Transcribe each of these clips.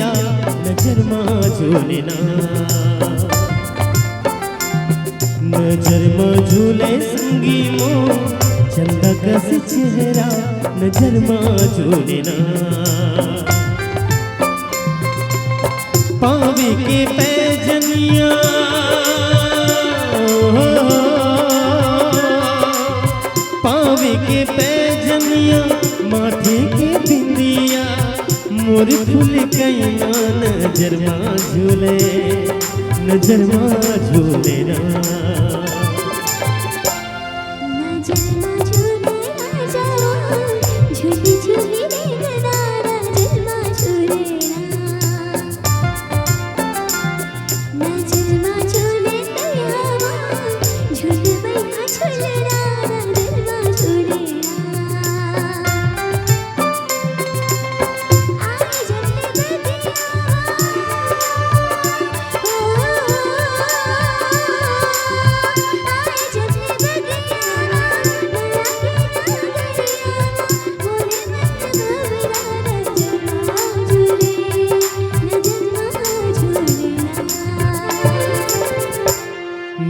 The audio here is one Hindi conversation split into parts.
सूरतिया नजर मां झूलना नजर मां झूले संगी मो चंदा कस चेहरा नजर मां झूलना पावे के पैजनिया पावे के पैजनिया माथे के बिंदिया मोर फूल कैना नजर मां झूले नजर मां झूले ना नजर मां झूले राजा झूली झूली देखना नजर मां झूले नजर मां झूले तैयारा झूल बैठा झूलना नजर मां झूले आई जब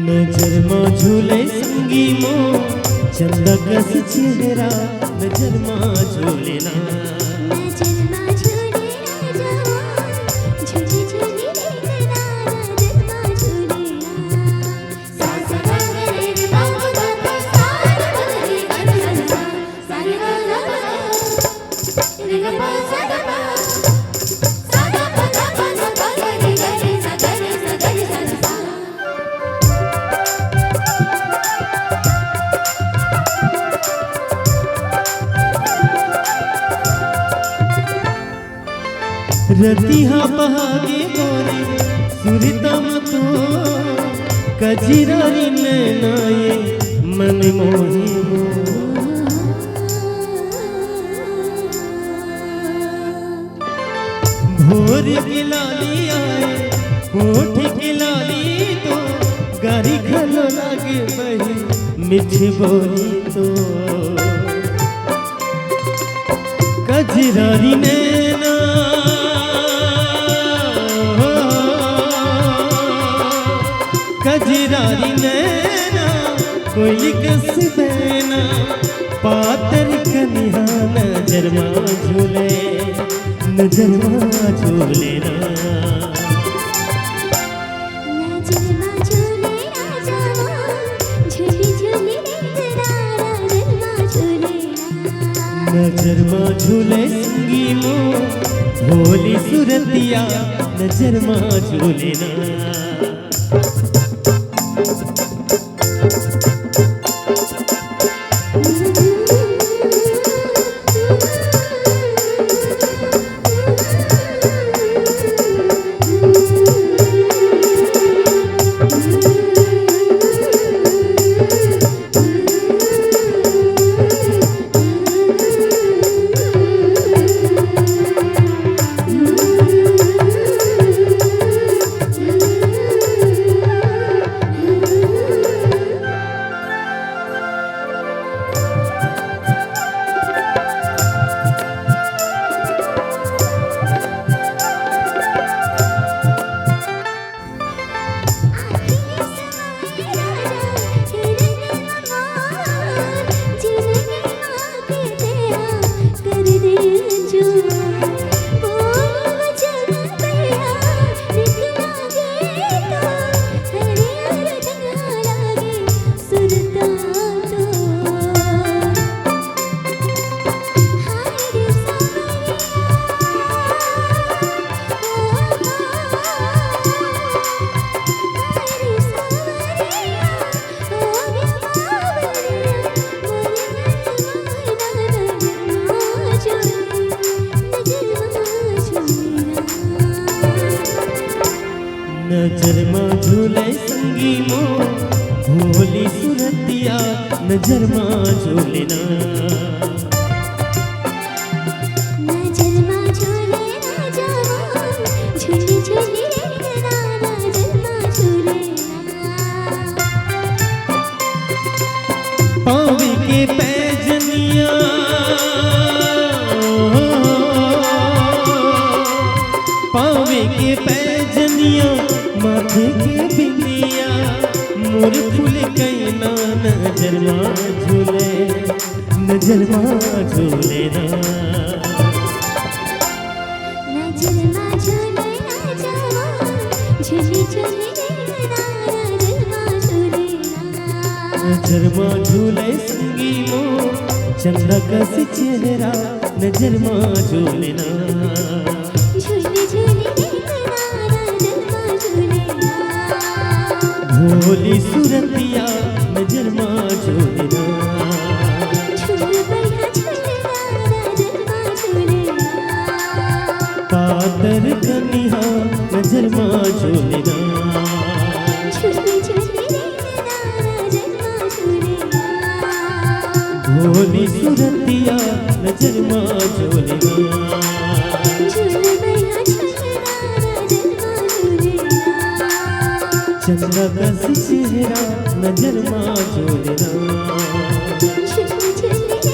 नजर मां झूले संगी मो चंदा कस चेहरा नजर मां झूलना नजर मां झूले राजा झूली झूली देखना नजर मां झूले सा सा गा रे रे गा गा गा सा रे गा रे गा सा सा रे गा गा रे गा पा सा गा पा सा गा पा गा पा सा गा रे गा रे सा गा रे सा गा रे सा सा रतिहा बहागे गोरी सुरतम तो कजरारी नैनाए मन मोही भोर की लाली आए होठ की लाली तो गारी खलो लागे बही मिठी बोली तो कजरारी नैना कजरारी नैना कोई कस देना पातर कन्या नजर मां झूले नजर मां झूलना नजर मां झूले राजा झूली झूली देखना नजर मां झूले नजर मां झूले संगी मो भोली सुरतिया नजर मां झूलना नजर मां झूले संगी मो भोली सुरतिया नजर मां झूलना नजर मां झूले राजा झूली झूली देखना नजर मां झूले पावे के पैजनिया पावे के पैजनिया माथे के बिंदिया मोर फूल कैना नजर माँ झूले नजर माँ झूले ना नजर माँ झूले ना जवान झूले झूले देखना नजर माँ झूले ना नजर माँ झूले संगी मो चंदा का सी चेहरा नजर माँ झूले ना झूले झूले देखना नजर माँ झूले ना भोली सूरतिया नजर माँ झूले ना झूल बढ़िया झूलना नजर माँ झूले ना पातर कनिहा नजर माँ झूले ना झूले झूले देखना नजर माँ झूले ना भोली सूरतिया नजर माँ झूले ना झूल बढ़िया झूलना नजर माँ झूले ना चंदा का सी चेहरा नजर माँ झूले ना झूले झूले